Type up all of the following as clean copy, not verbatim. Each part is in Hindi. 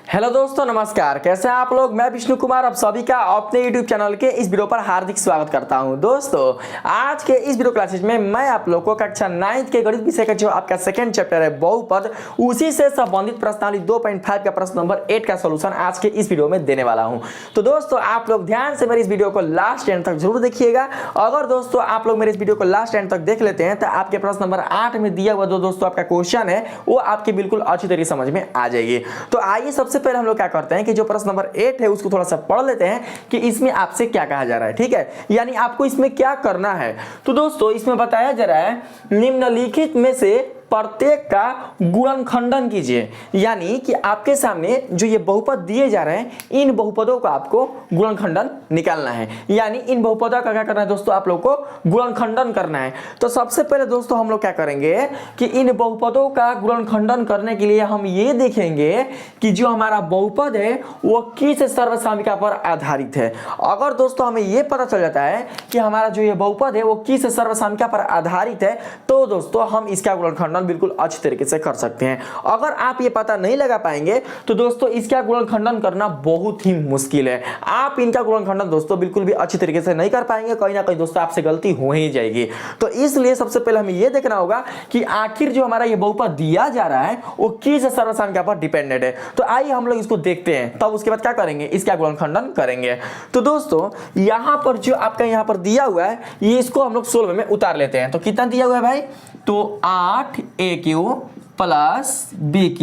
हेलो दोस्तों, नमस्कार। कैसे हैं आप लोग। मैं विष्णु कुमार आप सभी का अपने YouTube चैनल के इस वीडियो पर हार्दिक स्वागत करता हूं। दोस्तों, आज के इस वीडियो क्लासेज में मैं आप लोगों को कक्षा 9th के गणित विषय का जो आपका सेकंड चैप्टर है बहुपद, उसी से संबंधित प्रश्नावली 2.5 का प्रश्न नंबर 8 का सॉल्यूशन आज के इस वीडियो में देने वाला हूं। तो दोस्तों, आप लोग ध्यान से मेरे इस वीडियो को लास्ट एंड तक जरूर देखिएगा। अगर दोस्तों आप लोग मेरे इस वीडियो को लास्ट एंड तक देख लेते हैं तो आपके प्रश्न नंबर 8 में दिया हुआ जो दोस्तों आपका क्वेश्चन है वो आपके बिल्कुल अच्छी तरीके समझ में आ जाएगी। तो आइए सबसे पहले हम लोग क्या करते हैं कि जो प्रश्न नंबर 8 है उसको थोड़ा सा पढ़ लेते हैं कि इसमें आपसे क्या कहा जा रहा है। ठीक है, यानी आपको इसमें क्या करना है। तो दोस्तों इसमें बताया जा रहा है निम्नलिखित में से प्रत्येक का गुणनखंडन कीजिए। यानी कि आपके सामने जो ये बहुपद दिए जा रहे हैं इन बहुपदों का आपको गुणनखंडन निकालना है। यानी इन बहुपदों का क्या करना है दोस्तों, आप लोग को गुणनखंडन करना है। तो सबसे पहले दोस्तों हम लोग क्या करेंगे कि इन बहुपदों का गुणनखंडन करने के लिए हम ये देखेंगे कि जो हमारा बहुपद है वो किस सर्वसामिका पर आधारित है। अगर दोस्तों हमें ये पता चल जाता है कि हमारा जो ये बहुपद है वो किस सर्वसामिका पर आधारित है तो दोस्तों हम इसका गुणनखंडन बिल्कुल अच्छी तरीके से कर सकते हैं। अगर आप ये पता नहीं लगा पाएंगे तो दोस्तों इसका गुणनखंडन करना बहुत ही मुश्किल है। आप इनका गुणनखंडन दोस्तों बिल्कुल भी अच्छी तरीके से नहीं कर पाएंगे, कहीं ना कहीं दोस्तों आपसे गलती हो ही जाएगी। तो इसलिए सबसे पहले हमें यह देखना होगा कि आखिर जो हमारा ये बहुपद दिया जा रहा है वो किस सर्वसामिका पर डिपेंडेंट है। तो आइए हम लोग इसको देखते हैं, तब उसके बाद क्या करेंगे, इसका गुणनखंडन करेंगे। तो दोस्तों यहां पर जो आपका यहां पर दिया हुआ है ये इसको हम लोग 16 में उतार लेते हैं। तो कितना दिया हुआ है भाई, तो 8AQ plus BQ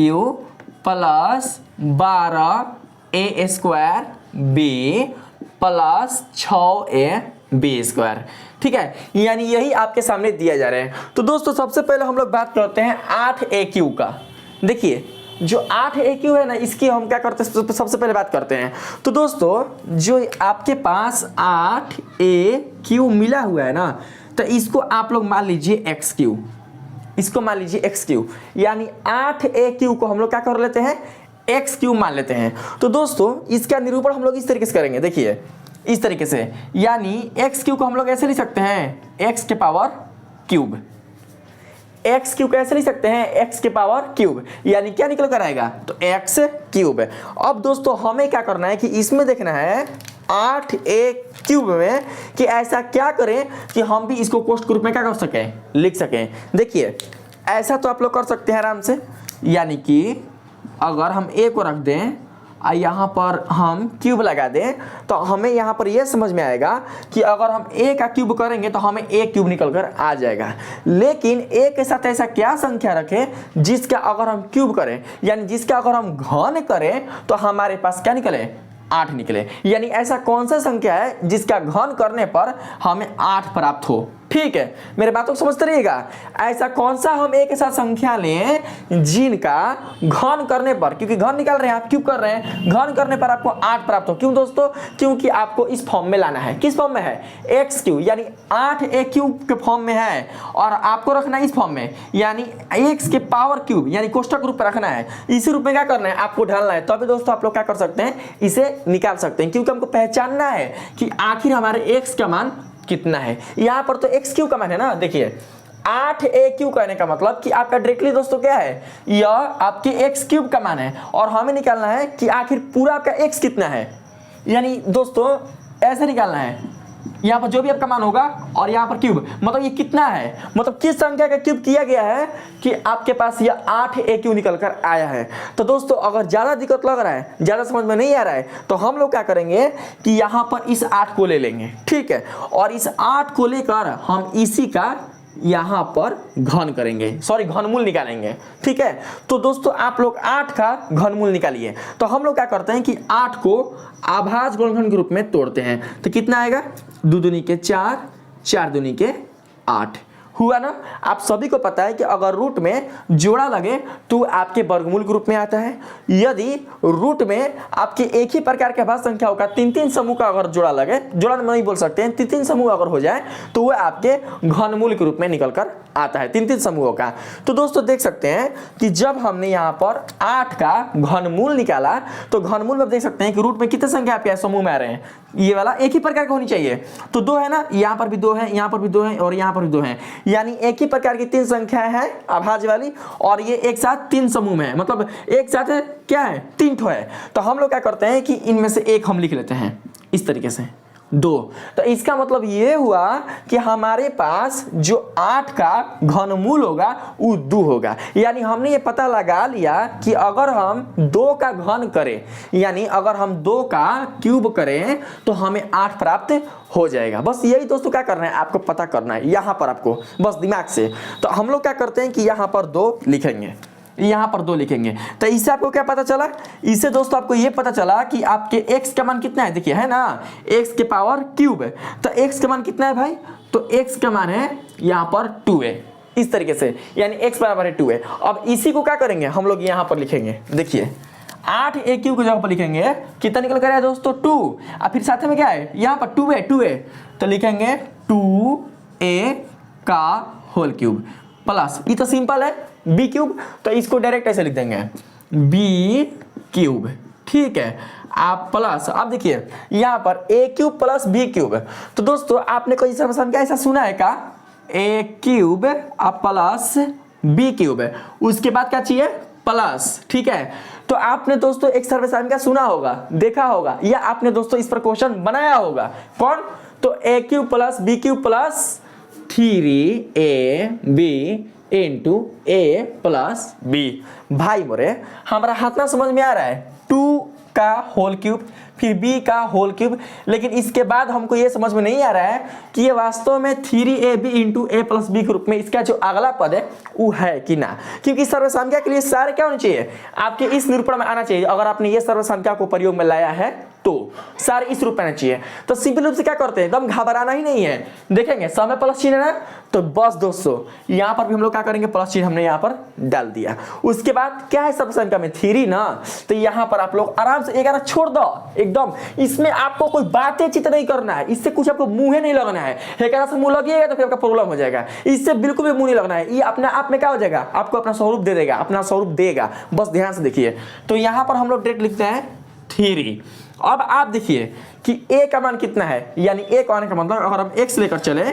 plus 12A² B plus 6AB²। ठीक है, यानी यही आपके सामने दिया जा रहा है। तो दोस्तों सबसे पहले हम लोग बात करते हैं 8AQ का। देखिए जो 8AQ है ना, इसकी हम क्या करते हैं, सबसे पहले बात करते हैं। तो दोस्तों जो आपके पास 8AQ मिला हुआ है ना, तो इसको आप लोग मान लीजिए XQ, इसको मान लीजिए XQ, यानी 8AQ को हम लोग क्या कर लेते हैं, XQ मान लेते हैं। तो दोस्तों इसका निरूपण हम लोग इस तरीके से करेंगे, देखिए इस तरीके से, यानी XQ को हम लोग ऐसे लिख सकते हैं x के पावर क्यूब। XQ को ऐसे लिख सकते हैं x के पावर क्यूब, यानी क्या निकल कर आएगा, तो x क्यूब। अब दोस्तों हमें क्या करना है कि इसमें देखना है 8AQ में कि ऐसा क्या करें कि हम भी इसको कोष्ठ के रूप में क्या कर सकें, लिख सकें। देखिए ऐसा तो आप लोग कर सकते हैं आराम से, यानी कि अगर हम A को रख दें और यहाँ पर हम क्यूब लगा दें तो हमें यहाँ पर यह समझ में आएगा कि अगर हम A का क्यूब करेंगे तो हमें A क्यूब निकल कर आ जाएगा। लेकिन A के साथ ऐसा क्या संख्या रखें जिसका अगर हम क्यूब करें, यानी जिसका अगर हम घन करें तो हमारे पास क्या निकले, 8 निकले। यानी ऐसा कौन सा संख्या है जिसका घन करने पर हमें 8 प्राप्त हो। ठीक है, मेरे बातों को समझते रहिएगा। ऐसा कौन सा हम एक साथ संख्या लें जिनका घन करने पर, क्योंकि घन निकाल रहे हैं आप, क्यूब कर रहे हैं, घन करने पर आपको 8 प्राप्त हो। क्यों दोस्तों, क्योंकि आपको इस फॉर्म में लाना है। किस फॉर्म में है, XQ, यानी 8AQ के फॉर्म में है और आपको रखना है इस फॉर्म में, यानी x के पावर क्यूब, यानी कोष्ठक रूप में रखना है। इसी रूप में क्या करना है, आपको ढालना है। तभी दोस्तों आप लोग क्या कर सकते हैं, इसे निकाल सकते हैं, क्योंकि हमको पहचानना है कि आखिर हमारे x का मान कितना है। यहां पर तो XQ का मान है ना, देखिए 8AQ कहने का मतलब कि आपका डायरेक्टली दोस्तों क्या है, यह आपके x³ का मान है और हमें निकालना है कि आखिर पूरा आपका x कितना है। यानी दोस्तों ऐसे निकालना है, यहाँ पर जो भी आपका मान होगा और यहाँ पर क्यूब, मतलब ये कितना है, मतलब किस संख्या का क्यूब किया गया है कि आपके पास ये 8AQ निकल कर आया है। तो दोस्तों अगर ज़्यादा दिक्कत लग रहा है, ज़्यादा समझ में नहीं आ रहा है, तो हम लोग क्या करेंगे कि यहाँ पर इस 8 को ले लेंगे। ठीक है, और इस 8 को लेकर हम इसी का यहाँ पर घन करेंगे, सॉरी घनमूल निकालेंगे। ठीक है, तो दोस्तों आप लोग 8 का घनमूल निकालिए। तो हम लोग क्या करते हैं कि 8 को आभाज्य गुणनखंड के रूप में तोड़ते हैं। तो कितना आएगा, 2 दूनी के 4, 4 दूनी के 8 हुआ ना। आप सभी को पता है कि अगर रूट में जोड़ा लगे तो आपके वर्गमूल के रूप में आता है। यदि रूट में आपके एक ही प्रकार के अभाज्य संख्या होगा, 3-3 समूह का अगर जोड़ा लगे, जोड़ा नहीं बोल सकते हैं, 3-3 समूह अगर हो जाए तो वह आपके घनमूल के रूप में निकल कर आता है, 3-3 समूहों का। तो दोस्तों देख सकते हैं कि जब हमने यहाँ पर 8 का घनमूल निकाला तो घनमूल में देख सकते हैं कि रूट में कितने संख्या आपके समूह में आ रहे हैं, ये वाला एक ही प्रकार का होनी चाहिए। तो 2 है ना, यहाँ पर भी 2 है, यहाँ पर भी 2 है और यहाँ पर भी 2 है, यानी एक ही प्रकार की 3 संख्याएं हैं अभाज्य वाली, और ये एक साथ 3 समूह में है, मतलब एक साथ है, क्या है 3 ठो है। तो हम लोग क्या करते हैं कि इनमें से एक हम लिख लेते हैं इस तरीके से 2। तो इसका मतलब ये हुआ कि हमारे पास जो 8 का घनमूल होगा वो 2 होगा। यानी हमने ये पता लगा लिया कि अगर हम 2 का घन करें, यानी अगर हम 2 का क्यूब करें तो हमें 8 प्राप्त हो जाएगा। बस यही दोस्तों क्या करना है, आपको पता करना है यहाँ पर, आपको बस दिमाग से। तो हम लोग क्या करते हैं कि यहाँ पर 2 लिखेंगे, यहाँ पर 2 लिखेंगे। तो इससे आपको क्या पता चला, इससे दोस्तों आपको ये पता चला कि आपके x का मान कितना है, देखिए है ना, x के पावर क्यूब है। तो x का मान कितना है भाई, तो x का मान है यहाँ पर 2a, इस तरीके से, यानी x बराबर है 2a। अब इसी को क्या करेंगे हम लोग यहाँ पर लिखेंगे, देखिए 8a क्यूब की जगह पर लिखेंगे कितना निकल कर आया दोस्तों 2, और फिर साथ में क्या है यहाँ पर 2a, तो लिखेंगे 2a का होल क्यूब प्लस, ये तो सिंपल है बी क्यूब, तो इसको डायरेक्ट ऐसे लिख देंगे बी क्यूब, ठीक है। आप प्लस, अब देखिए यहाँ पर ए क्यूब प्लस बी क्यूब। तो दोस्तों आपने कोई सर्वसंख्या ऐसा सुना है का, ए क्यूब अब प्लस बी क्यूब है, उसके बाद क्या चाहिए प्लस, ठीक है। तो आपने दोस्तों एक सर्वसंख्या सुना होगा, देखा होगा, या आपने दोस्तों इस पर क्वेश्चन बनाया होगा, कौन, तो a cube plus b cube plus 3ab into a plus b. भाई मोरे हमारा हाथ ना समझ में आ रहा है, 2 का होल क्यूब फिर b का होल क्यूब, लेकिन इसके बाद हमको ये समझ में नहीं आ रहा है कि ये वास्तव में 3ab into a plus B के रूप में इसका जो अगला पद है वो है कि ना, क्योंकि सर्वसंख्या के लिए सारे क्या होने चाहिए, आपके इस निरूपण में आना चाहिए। अगर आपने ये सर्वसंख्या को प्रयोग में लाया है तो सारे इस रूप में आना चाहिए। तो सिंपल रूप से क्या करते हैं, एकदम घबराना ही नहीं है, देखेंगे समय प्लस चिन्ह है ना, तो बस दोस्तों यहाँ पर भी हम लोग क्या करेंगे, प्लस चिन्ह हमने यहाँ पर डाल दिया। उसके बाद क्या है सर्वसंख्या में 3 ना, तो यहाँ पर आप लोग आराम से 11 छोड़ दो एकदम, इसमें आपको कोई बातें चित नहीं करना है, इससे कुछ आपको मुंह नहीं लगना है। 11 से मुंह लगिएगा तो फिर आपका प्रॉब्लम हो जाएगा, इससे बिल्कुल भी मुंह नहीं लगना है, ये अपने आप में क्या हो जाएगा, आपको अपना स्वरूप दे देगा, अपना स्वरूप देगा, बस ध्यान से देखिए। तो यहाँ पर हम लोग डायरेक्ट लिखते हैं 3। अब आप देखिए कि a का मान कितना है, यानी a का मान का मतलब अगर हम x लेकर चले,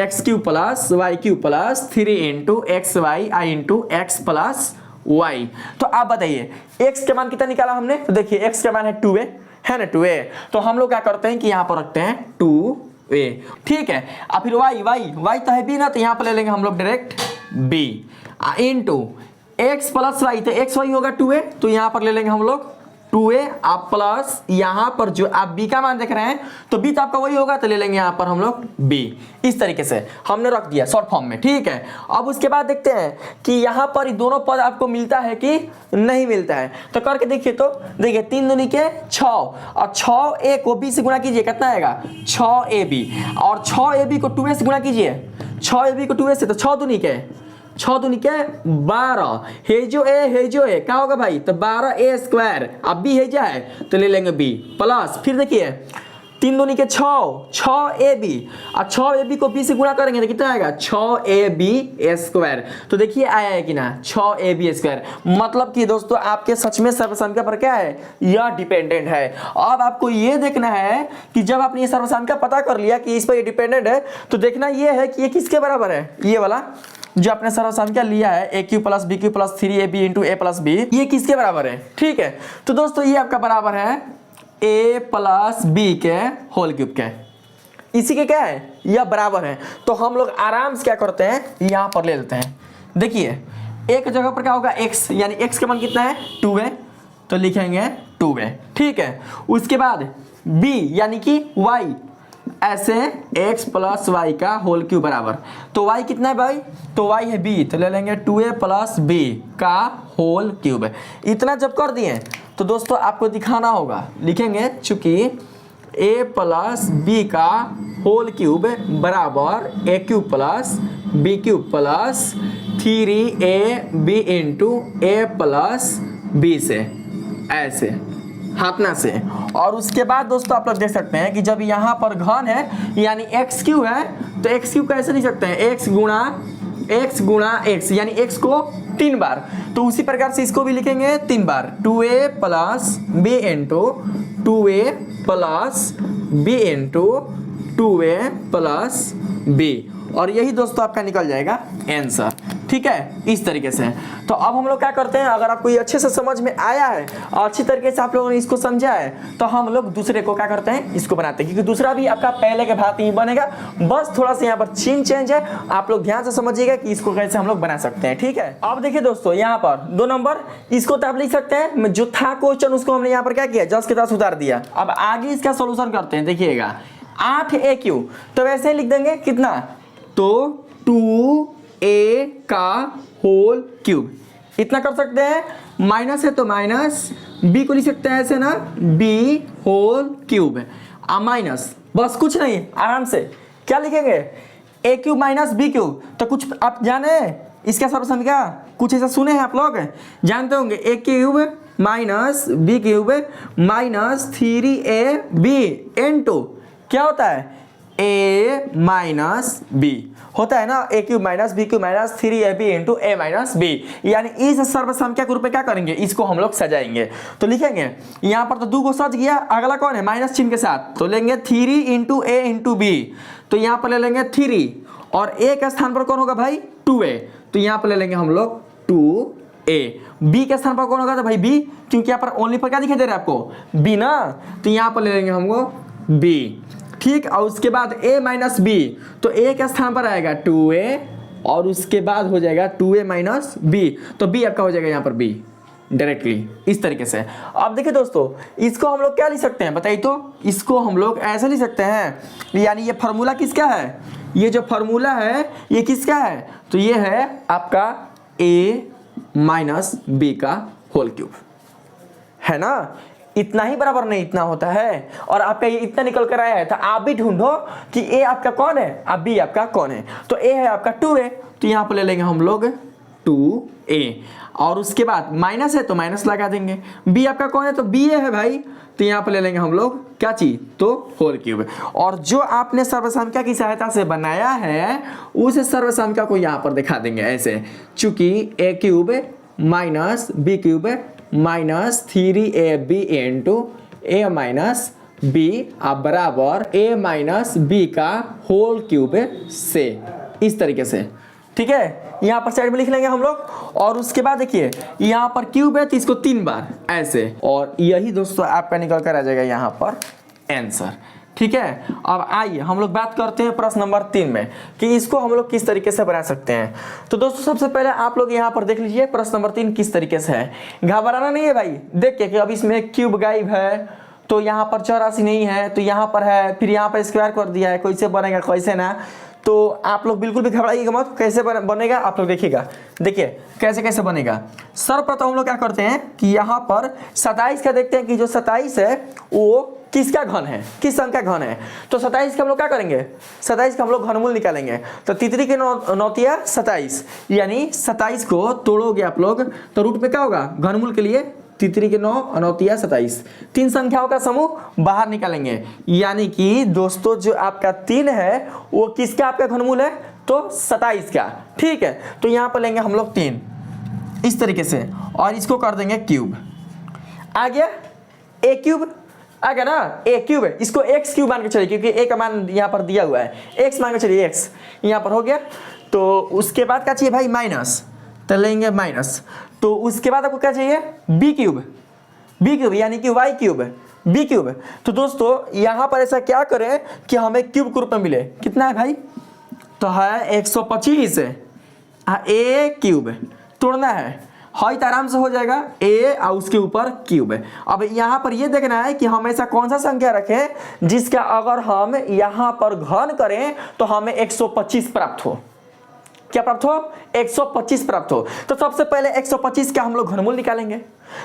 x cube plus y cube plus 3 into x y आई इंटू एक्स प्लस वाई। तो आप बताइए x का मान कितना निकाला हमने, तो देखिए x का मान है 2a, है ना 2a। तो हम लोग क्या करते हैं कि यहाँ पर रखते हैं 2a, ठीक है। अब फिर y तो है b ना, तो यहाँ पर ले लेंगे हम लोग direct b into x plus y, तो x वाई होगा 2a, तो यहाँ पर ले लेंगे हम लोग 2a आप प्लस यहाँ पर जो आप b का मान देख रहे हैं, तो b तो आपका वही होगा, तो ले लेंगे यहाँ पर हम लोग b। इस तरीके से हमने रख दिया शॉर्ट फॉर्म में, ठीक है। अब उसके बाद देखते हैं कि यहाँ पर दोनों पद आपको मिलता है कि नहीं मिलता है, तो करके देखिए। तो देखिए 3 दूनी के 6, और 6a को b से गुणा कीजिए, कितना आएगा 6ab, और 6ab को 2a से गुणा कीजिए, 6ab को 2a से, तो 6 दूनी के 12, हेजो ए क्या होगा भाई, तो 12a स्क्वायर, अब b हेजा है तो ले लेंगे b प्लस, फिर देखिए 3 दूनी के 6ab, और 6ab को b से गुणा करेंगे तो कितना आएगा 6ab स्क्वायर। तो देखिए आया है कि ना 6ab स्क्वायर, मतलब कि दोस्तों आपके सच में सर्वसंख्या पर क्या है, यह डिपेंडेंट है। अब आपको ये देखना है कि जब आपने ये सर्वसंख्या पता कर लिया कि इस पर ये डिपेंडेंट है, तो देखना ये है कि ये किसके बराबर है, ये वाला जो आपने सर्वसंख्या लिया है a cube plus b cube plus 3ab into a plus b, ये किसके बराबर है, ठीक है। तो दोस्तों ये आपका बराबर है a प्लस बी के होल क्यूब के, इसी के क्या है, यह बराबर है। तो हम लोग आराम से क्या करते हैं, यहाँ पर ले लेते हैं। देखिए एक जगह पर क्या होगा x, यानी x का मान कितना है 2a, तो लिखेंगे 2a, ठीक है। उसके बाद b यानी कि y, ऐसे x प्लस वाई का होल क्यूब बराबर, तो y कितना है भाई, तो y है b, तो ले लेंगे 2a प्लस b का होल क्यूब। इतना जब कर दिए तो दोस्तों आपको दिखाना होगा, लिखेंगे चूंकि a प्लस b का होल क्यूब बराबर a cube plus b cube plus 3ab into a plus b से, ऐसे हाथना से। और उसके बाद दोस्तों आप लोग देख सकते हैं कि जब यहाँ पर घन है यानी एक्स क्यू है, तो एक्स क्यू कैसे लिख सकते हैं, एक्स गुणा एक्स, यानी एक्स को 3 बार, तो उसी प्रकार से इसको भी लिखेंगे 3 बार, 2a plus B into 2a plus B into 2a plus B. और यही दोस्तों आपका निकल जाएगा आंसर। ठीक है, इस तरीके से। तो अब हम लोग क्या करते हैं, अगर आपको ये अच्छे से समझ में आया है और अच्छी तरीके से आप लोगों ने इसको समझा है, तो हम लोग दूसरे को क्या करते हैं, इसको बनाते हैं, क्योंकि दूसरा भी आपका पहले के भांति ही बनेगा, बस थोड़ा सा यहाँ पर चिन्ह चेंज है। आप लोग ध्यान से समझिएगा कि इसको कैसे हम लोग बना सकते हैं। ठीक है, अब देखिए दोस्तों यहाँ पर 2 नंबर, इसको तो आप लिख सकते हैं, जो था क्वेश्चन उसको हमने यहाँ पर क्या किया, जस्ट के साथ उतार दिया। अब आगे इसका सोल्यूशन करते हैं। देखिएगा 8AQ, तो वैसे ही लिख देंगे कितना, तो 2A का होल क्यूब, इतना कर सकते हैं। माइनस है तो माइनस, B को लिख सकते हैं ऐसे ना, B होल क्यूब, माइनस, बस कुछ नहीं, आराम से क्या लिखेंगे, A cube minus B cube. तो कुछ आप जाने इसका सर्वसम क्या, कुछ ऐसा सुने हैं आप लोग, जानते होंगे, A cube minus B cube minus 3AB into क्या होता है, A माइनस B होता है ना, A cube minus B cube minus 3AB into A minus B, यानी इस सर्वसंख्या के रूप में क्या करेंगे, इसको हम लोग सजाएंगे। तो लिखेंगे यहाँ पर तो 2 को सज गया, अगला कौन है, माइनस चिन्ह के साथ, तो लेंगे 3 इंटू A इंटू B, तो यहाँ पर ले लेंगे 3, और A के स्थान पर कौन होगा भाई, 2A, तो यहाँ पर ले लेंगे हम लोग 2A। B के स्थान पर कौन होगा, तो भाई B, क्योंकि यहाँ पर ओनली पर क्या दिखाई दे रहा है आपको, B ना, तो यहाँ पर ले लेंगे हमको B। ठीक, और उसके बाद A माइनस B, तो A के स्थान पर आएगा 2A, और उसके बाद हो जाएगा 2A माइनस B, तो B आपका हो जाएगा यहाँ पर B डायरेक्टली, इस तरीके से। अब देखिए दोस्तों, इसको हम लोग क्या लिख सकते हैं बताइए, तो इसको हम लोग ऐसे लिख सकते हैं, यानी ये फार्मूला किसका है, ये जो फार्मूला है ये किसका है, तो ये है आपका A माइनस B का होल क्यूब, है ना। इतना ही बराबर नहीं, इतना होता है, और आपका ये इतना निकल कर आया है, तो आप भी ढूंढो कि A आपका कौन है, अब B आपका कौन है, तो A है आपका 2A, तो यहाँ पर ले लेंगे हम लोग 2A, और उसके बाद माइनस है तो माइनस लगा देंगे। B आपका कौन है, तो B है भाई, तो यहाँ पर ले लेंगे हम लोग क्या चीज, तो होल क्यूब, और जो आपने सर्वसंख्या की सहायता से बनाया है उस सर्वसंख्या को यहाँ पर दिखा देंगे ऐसे, चूंकि A cube minus B cube minus 3AB into A minus B बराबर A माइनस B का होल क्यूब से, इस तरीके से। ठीक है, यहाँ पर साइड में लिख लेंगे हम लोग, और उसके बाद देखिए यहाँ पर क्यूब है तो इसको 3 बार ऐसे, और यही दोस्तों आपका निकल कर आ जाएगा यहाँ पर आंसर। ठीक है, अब आइए हम लोग बात करते हैं प्रश्न नंबर 3 में कि इसको हम लोग किस तरीके से बना सकते हैं। तो दोस्तों सबसे पहले आप लोग यहाँ पर देख लीजिए प्रश्न नंबर 3 किस तरीके से है। घबराना नहीं है भाई, देखिए कि अब इसमें क्यूब गायब है, तो यहाँ पर चौरासी नहीं है, तो यहाँ पर है, फिर यहाँ पर स्क्वायर कर दिया है, कैसे बनेगा कैसे ना, तो आप लोग बिल्कुल भी घबराइएगा मत, कैसे बनेगा आप लोग देखिएगा। देखिए कैसे कैसे बनेगा। सर्वप्रथम हम लोग क्या करते हैं कि यहाँ पर 27 का देखते हैं कि जो 27 है वो किसका घन है, किस संख्या घन है, तो 27 का हम लोग क्या करेंगे, 27 का हम लोग घनमूल निकालेंगे, तो तितरी के नौतिया 27, यानी 27 को तोड़ोगे आप लोग तो रूट में क्या होगा, घनमूल के लिए तितरी के 9 अनौतिया 27, 3 संख्याओं का समूह बाहर निकालेंगे, यानी कि दोस्तों जो आपका 3 है वो किसका आपका घनमूल है, तो 27 का। ठीक है, तो यहाँ पर लेंगे हम लोग 3 इस तरीके से, और इसको कर देंगे क्यूब, आ गया A क्यूब, आ गया ना A क्यूब है, इसको x क्यूब मान के चलिए, क्योंकि A का मान यहाँ पर दिया हुआ है, x मान के चलिए, x यहाँ पर हो गया। तो उसके बाद क्या चाहिए भाई, माइनस, तो लेंगे माइनस, तो उसके बाद आपको क्या चाहिए, b क्यूब यानी कि y क्यूब b क्यूब। तो दोस्तों यहाँ पर ऐसा क्या करें कि हमें क्यूब के रूप में मिले, कितना है भाई, तो है 125 a क्यूब, तोड़ना है तो आराम से हो जाएगा a और उसके ऊपर क्यूब है। अब यहाँ पर ये देखना है कि हम ऐसा कौन सा संख्या रखें जिसका अगर हम यहाँ पर घन करें तो हमें 125 प्राप्त हो, क्या प्राप्त हो, 125 प्राप्त हो। तो सबसे पहले 125 का हम लोग घनमूल निकालेंगे,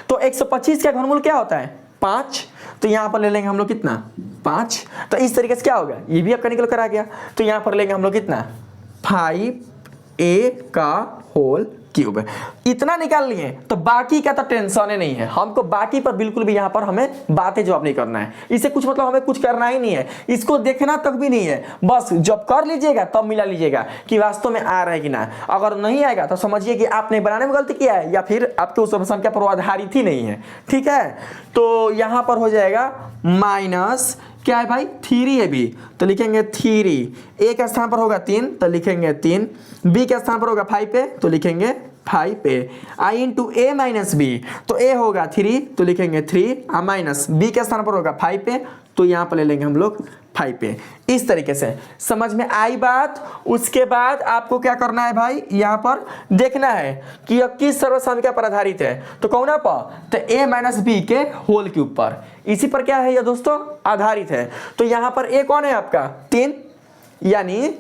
तो 125 का घनमूल क्या होता है, 5, तो यहाँ पर ले लेंगे हम लोग कितना, 5, तो इस तरीके से क्या होगा, ये भी आपका निकल कर आ गया, तो यहाँ पर लेंगे हम लोग कितना, 5a का होल क्यूब। इतना निकाल लिए तो बाकी का तो टेंशन ही नहीं है, हमको बाकी पर बिल्कुल भी यहाँ पर हमें बातें जवाब नहीं करना है, इससे कुछ मतलब हमें कुछ करना ही नहीं है, इसको देखना तक भी नहीं है, बस जब कर लीजिएगा तब मिला लीजिएगा कि वास्तव में आ रहा है कि ना। अगर नहीं आएगा तो समझिए कि आपने बनाने में गलती किया है या फिर आपके उस संख्या पर आधारित ही नहीं है। ठीक है, तो यहाँ पर हो जाएगा माइनस क्या है भाई 3ab, तो लिखेंगे 3, a के स्थान पर होगा 3 तो लिखेंगे 3, b के स्थान पर होगा 5a तो लिखेंगे 5a, i into a minus b, तो a होगा 3 तो लिखेंगे 3 माइनस b के स्थान पर होगा 5a तो यहाँ पर ले लेंगे हम लोग 5a। इस तरीके से समझ में आई बात। उसके बाद आपको क्या करना है भाई, यहाँ पर देखना है कि यह किस सर्वसंख्या पर आधारित है, तो कौन पर, तो a माइनस बी के होल क्यूब पर, इसी पर क्या है यह दोस्तों आधारित है। तो यहाँ पर a कौन है आपका 3, यानी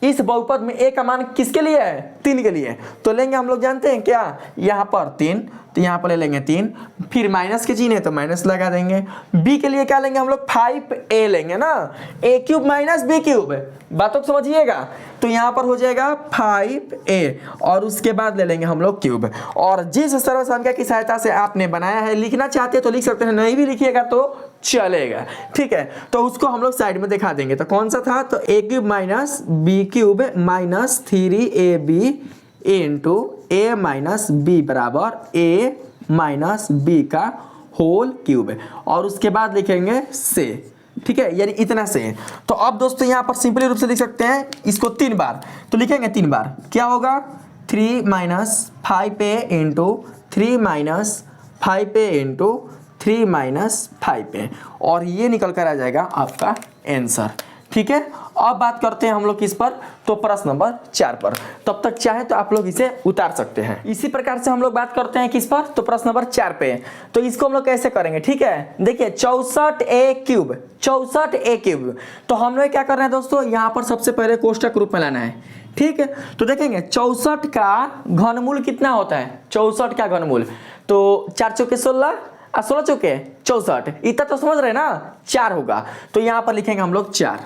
इस बहुपद में a का मान किसके लिए है 3 के लिए, तो लेंगे हम लोग जानते हैं क्या, यहाँ पर 3 तो यहाँ पर ले लेंगे 3, फिर माइनस के चिन्ह है तो माइनस लगा देंगे, b के लिए क्या लेंगे हम लोग 5a लेंगे ना, a cube minus b cube, बातों को समझिएगा, तो यहाँ पर हो जाएगा 5a और उसके बाद ले लेंगे हम लोग क्यूब। और जिस सर्वसंख्या की सहायता से आपने बनाया है, लिखना चाहते हैं तो लिख सकते हैं, नहीं भी लिखिएगा तो चलेगा, ठीक है। तो उसको हम लोग साइड में दिखा देंगे, तो कौन सा था, तो a cube minus b cube minus 3ab into a minus b बराबर a माइनस b का होल क्यूब, और उसके बाद लिखेंगे से, ठीक है, यानी इतना से। तो अब दोस्तों यहाँ पर सिंपली रूप से लिख सकते हैं इसको 3 बार, तो लिखेंगे 3 बार, क्या होगा 3 minus 5a into 3 minus 5a into 3 minus 5a, और ये निकल कर आ जाएगा आपका आंसर, ठीक है। अब बात करते हैं हम लोग किस पर, तो प्रश्न नंबर 4 पर, तब तक चाहे तो आप लोग इसे उतार सकते हैं। इसी प्रकार से हम लोग बात करते हैं किस पर, तो प्रश्न नंबर 4 पे, तो इसको हम लोग कैसे करेंगे, ठीक है। देखिए 64a क्यूब, 64a क्यूब, तो हम लोग क्या करना है दोस्तों, यहाँ पर सबसे पहले कोष्टक रूप में लाना है, ठीक है। तो देखेंगे 64 का घनमूल कितना होता है, 64 का घनमूल, तो 4 चौके 16 और 16 चौके 64, इतना तो समझ रहे ना, 4 होगा, तो यहाँ पर लिखेंगे हम लोग 4,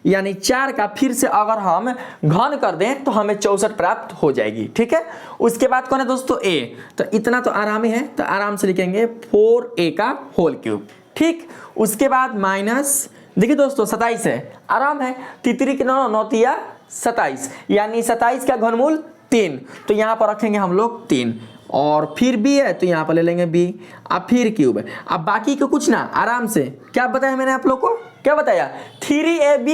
यानी 4 का फिर से अगर हम घन कर दें तो हमें 64 प्राप्त हो जाएगी, ठीक है। उसके बाद कौन है दोस्तों a, तो इतना तो आराम ही है, तो आराम से लिखेंगे 4a का होल क्यूब, ठीक। उसके बाद माइनस, देखिए दोस्तों 27 है, आराम है, तितरी के 9 9 27, यानी 27 का घनमूल 3, तो यहाँ पर रखेंगे हम लोग 3, और फिर b है तो यहाँ पर ले लेंगे b, अब फिर क्यूब, अब बाकी को कुछ ना, आराम से क्या बताया मैंने आप लोग को, क्या बताया 3ab,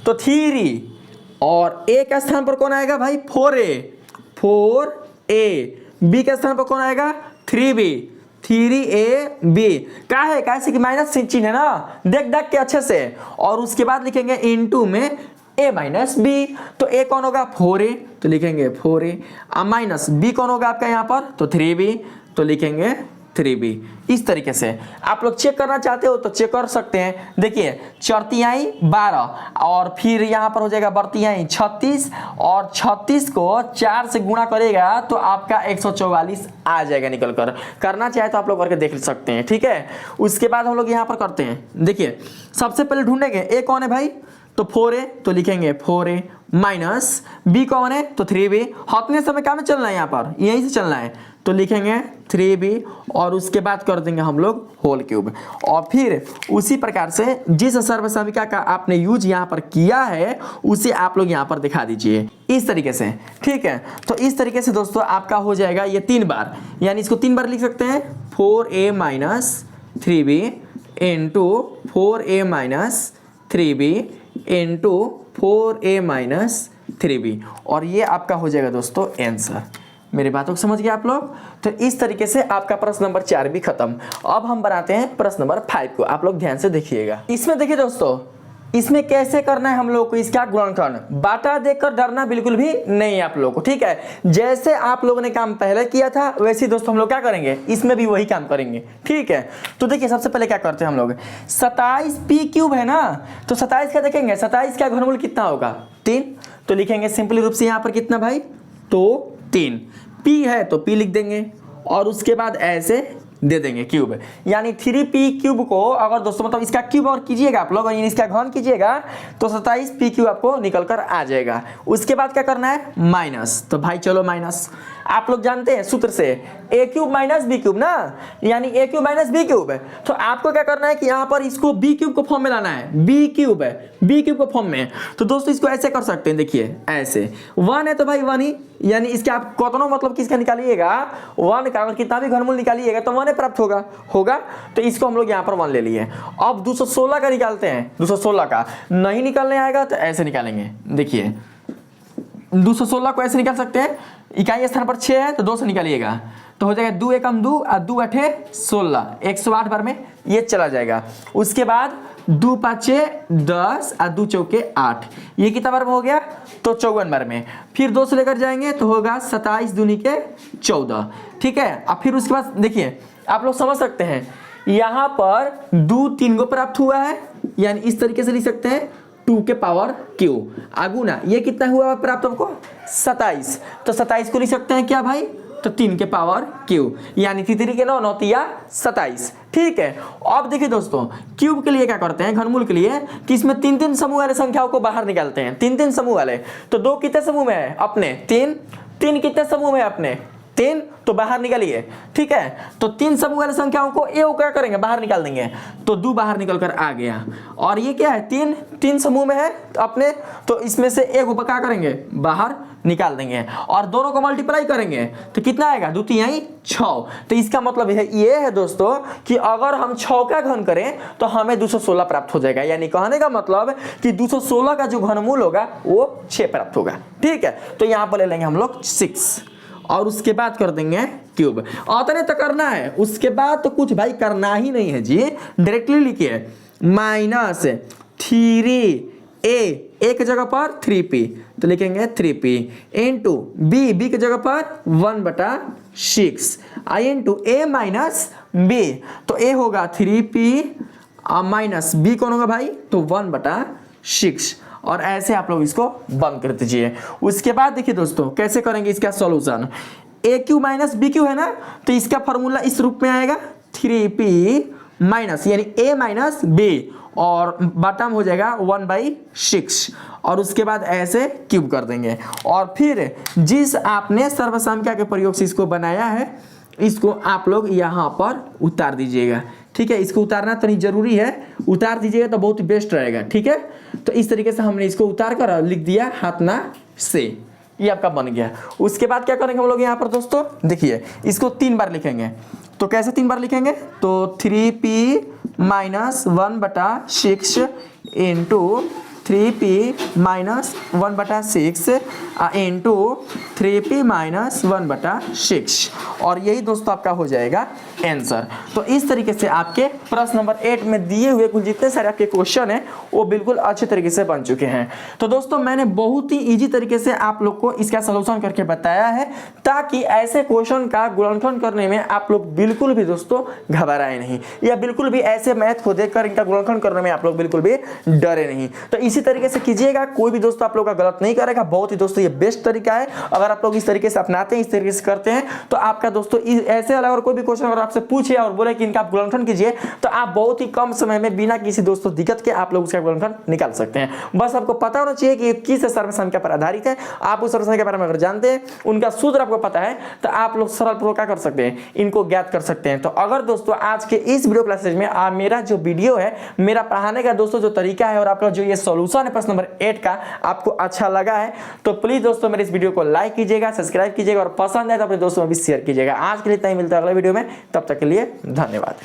तो 3, और a का स्थान पर कौन आएगा भाई 4a, b का स्थान पर कौन आएगा 3b, 3ab, क्या है कैसे कि माइनस चिन्ह है ना, देख के अच्छे से, और उसके बाद लिखेंगे इनटू में a माइनस b, तो a कौन होगा 4a तो लिखेंगे 4a, माइनस b कौन होगा आपका यहाँ पर, तो 3b तो लिखेंगे 3b। इस तरीके से आप लोग चेक करना चाहते हो तो चेक कर सकते हैं। देखिए चौतियाई 12 और फिर यहाँ पर हो जाएगा बर्तियाई 36, और 36 को 4 से गुणा करेगा तो आपका 144 आ जाएगा निकल कर। करना चाहे तो आप लोग करके देख सकते हैं, ठीक है। उसके बाद हम लोग यहाँ पर करते हैं, देखिए सबसे पहले ढूंढेंगे a कौन है भाई, तो 4a तो लिखेंगे 4a, माइनस b कौन है तो 3b, हटने समय क्या में चलना है यहाँ पर, यहीं से चलना है, तो लिखेंगे 3b, और उसके बाद कर देंगे हम लोग होल क्यूब। और फिर उसी प्रकार से जिस सर्वसंख्या का आपने यूज यहाँ पर किया है उसे आप लोग यहाँ पर दिखा दीजिए इस तरीके से, ठीक है। तो इस तरीके से दोस्तों आपका हो जाएगा ये 3 बार, यानी इसको 3 बार लिख सकते हैं 4a minus 3b into 4a minus 3b into 4a minus 3b, और ये आपका हो जाएगा दोस्तों आंसर। मेरी बातों को समझ गए आप लोग। तो इस तरीके से आपका प्रश्न नंबर 4 भी खत्म। अब हम बनाते हैं प्रश्न नंबर 5 को, आप लोग ध्यान से देखिएगा। इसमें देखिए दोस्तों, इसमें कैसे करना है हम लोग को इसका गुणनखंड, बाटा देखकर डरना बिल्कुल भी नहीं है आप लोगों को, ठीक है। जैसे आप लोगों ने काम पहले किया था वैसे ही दोस्तों हम लोग क्या करेंगे, इसमें भी वही काम करेंगे, ठीक है। तो देखिए सबसे पहले क्या करते हैं हम लोग, 27p क्यूब है ना, तो 27 का देखेंगे 27 का घनमूल कितना होगा 3, तो लिखेंगे सिंपली रूप से यहाँ पर कितना भाई, तो 3, p है तो p लिख देंगे, और उसके बाद ऐसे दे देंगे क्यूब, यानी 3p क्यूब को अगर दोस्तों मतलब इसका क्यूब और कीजिएगा आप लोग, यानी इसका घन कीजिएगा तो 27p क्यूब आपको निकल कर आ जाएगा। उसके बाद क्या करना है माइनस, तो भाई चलो माइनस, आप लोग जानते हैं सूत्र से a cube minus b cube ना, यानी a cube minus b cube है, तो आपको क्या करना है कि यहाँ पर इसको b क्यूब को फॉर्म में लाना है, b क्यूब है b क्यूब को फॉर्म में, तो दोस्तों इसको ऐसे कर सकते हैं, देखिए ऐसे 1 है तो भाई 1 ही, यानी इसके आप कतनों मतलब किसका निकालिएगा 1 का, अगर कितना भी घनमूल निकालिएगा तो 1 1 प्राप्त होगा तो इसको हम लोग यहाँ पर 1 ले लिए। अब 216 का निकालते हैं, 216 का नहीं निकालने आएगा तो ऐसे निकालेंगे। देखिए 216 को ऐसे निकाल सकते हैं, इकाई स्थान पर 6 है तो 2 से निकालिएगा तो हो जाएगा 2 एकम 2 और 2 8 16, 108 बार में ये चला जाएगा। उसके बाद 2 5 10 और 2 चौके 8, ये कितना बार में हो गया तो 54 बार में। फिर 2 से लेकर जाएंगे तो होगा 27 दूनी के 14, ठीक है। अब फिर उसके बाद देखिए आप लोग समझ सकते हैं यहाँ पर 2 3 को प्राप्त हुआ है, यानी इस तरीके से लिख सकते हैं 2 के पावर q आगुना ये कितना हुआ प्राप्त आपको 27, तो 27 को लिख सकते हैं क्या भाई तो 3 के पावर q, यानी 3 के 9 9 तिया 27, ठीक है। अब देखिए दोस्तों क्यूब के लिए क्या करते हैं, घनमूल के लिए कि इसमें 3 समूह वाले संख्याओं को बाहर निकालते हैं। 3 समूह वाले, तो 2 कितने समूह में है अपने 3 कितने समूह में है अपने 3, तो बाहर निकालिए, ठीक है। तो 3 समूह वाले संख्याओं को ए क्या करेंगे बाहर निकाल देंगे, तो 2 बाहर निकल कर आ गया। और ये क्या है 3 समूह में है तो अपने, तो इसमें से एक को क्या करेंगे बाहर निकाल देंगे और दोनों को मल्टीप्लाई करेंगे तो कितना आएगा 2 3 6। तो इसका मतलब ये है दोस्तों कि अगर हम 6 का घन करें तो हमें 216 प्राप्त हो जाएगा, यानी कहने का मतलब कि 216 का जो घनमूल होगा वो 6 प्राप्त होगा, ठीक है। तो यहाँ पर ले लेंगे हम लोग 6 और उसके बाद कर देंगे क्यूब। उतने तो करना है, उसके बाद तो कुछ भाई करना ही नहीं है जी, डायरेक्टली लिखिए -3a एक जगह पर 3p तो लिखेंगे 3p इंटू b की जगह पर 1/6 i into a minus b, तो a होगा 3p माइनस b कौन होगा भाई तो 1/6, और ऐसे आप लोग इसको बंद कर दीजिए। उसके बाद देखिए दोस्तों कैसे करेंगे इसका सॉल्यूशन, AQ माइनस BQ है ना, तो इसका फॉर्मूला इस रूप में आएगा 3p माइनस यानी a माइनस b और बॉटम हो जाएगा 1/6, और उसके बाद ऐसे क्यूब कर देंगे। और फिर जिस आपने सर्वसंख्या के प्रयोग से इसको बनाया है इसको आप लोग यहाँ पर उतार दीजिएगा, ठीक है। इसको उतारना तो नहीं जरूरी है, उतार दीजिएगा तो बहुत ही बेस्ट रहेगा, ठीक है। तो इस तरीके से हमने इसको उतार कर लिख दिया हाथना से, ये आपका बन गया। उसके बाद क्या करेंगे हम लोग यहाँ पर दोस्तों देखिए इसको 3 बार लिखेंगे, तो कैसे 3 बार लिखेंगे तो 3p minus 1/6 into 3p minus 1/6 into 3p minus 1/6, और यही दोस्तों आपका हो जाएगा आंसर। तो इस तरीके से आपके प्रश्न नंबर 8 में दिए हुए कुल जितने सारे आपके क्वेश्चन हैं वो बिल्कुल अच्छे तरीके से बन चुके हैं। तो दोस्तों मैंने बहुत ही इजी तरीके से आप लोग को इसका सलूशन करके बताया है, ताकि ऐसे क्वेश्चन का गुणनखंड करने में आप लोग बिल्कुल भी दोस्तों घबराए नहीं, या बिल्कुल भी ऐसे मैथ को देखकर इनका गुणनखंड करने में आप लोग बिल्कुल भी डरे नहीं। तो इसी तरीके से कीजिएगा, कोई भी दोस्तों आप लोग का गलत नहीं करेगा। बहुत ही दोस्तों ये बेस्ट तरीका है, अगर आप लोग इस तरीके से अपनाते हैं, इस तरीके से करते हैं तो आपका दोस्तों ऐसे अगर कोई भी क्वेश्चन अगर आपसे पूछे और बोले कि इनका आप गुणनखंड कीजिए तो आप बहुत ही कम समय में बिना किसी दोस्तों दिक्कत के आप लोग उसका गुणनखंड निकाल सकते हैं। बस आपको पता होना चाहिए कि किस सर्वसंख्या पर आधारित है। आप उस सर्वसंख्या के बारे में अगर जानते हैं, उनका सूत्र आपको पता है, तो आप लोग सरल पूर्वक क्या कर सकते हैं, इनको ज्ञात कर सकते हैं। तो अगर दोस्तों आज के इस वीडियो क्लासेज में मेरा जो वीडियो है, मेरा पढ़ाने का दोस्तों जो तरीका है और आपका जो ये सॉल्यूशन है प्रश्न नंबर 8 का आपको अच्छा लगा है तो प्लीज दोस्तों मेरे इस वीडियो को लाइक कीजिएगा, सब्सक्राइब कीजिएगा और पसंद है तो अपने दोस्तों में भी शेयर कीजिएगा। आज के लिए इतना ही, मिलता है अगले वीडियो में, तब तक के लिए धन्यवाद।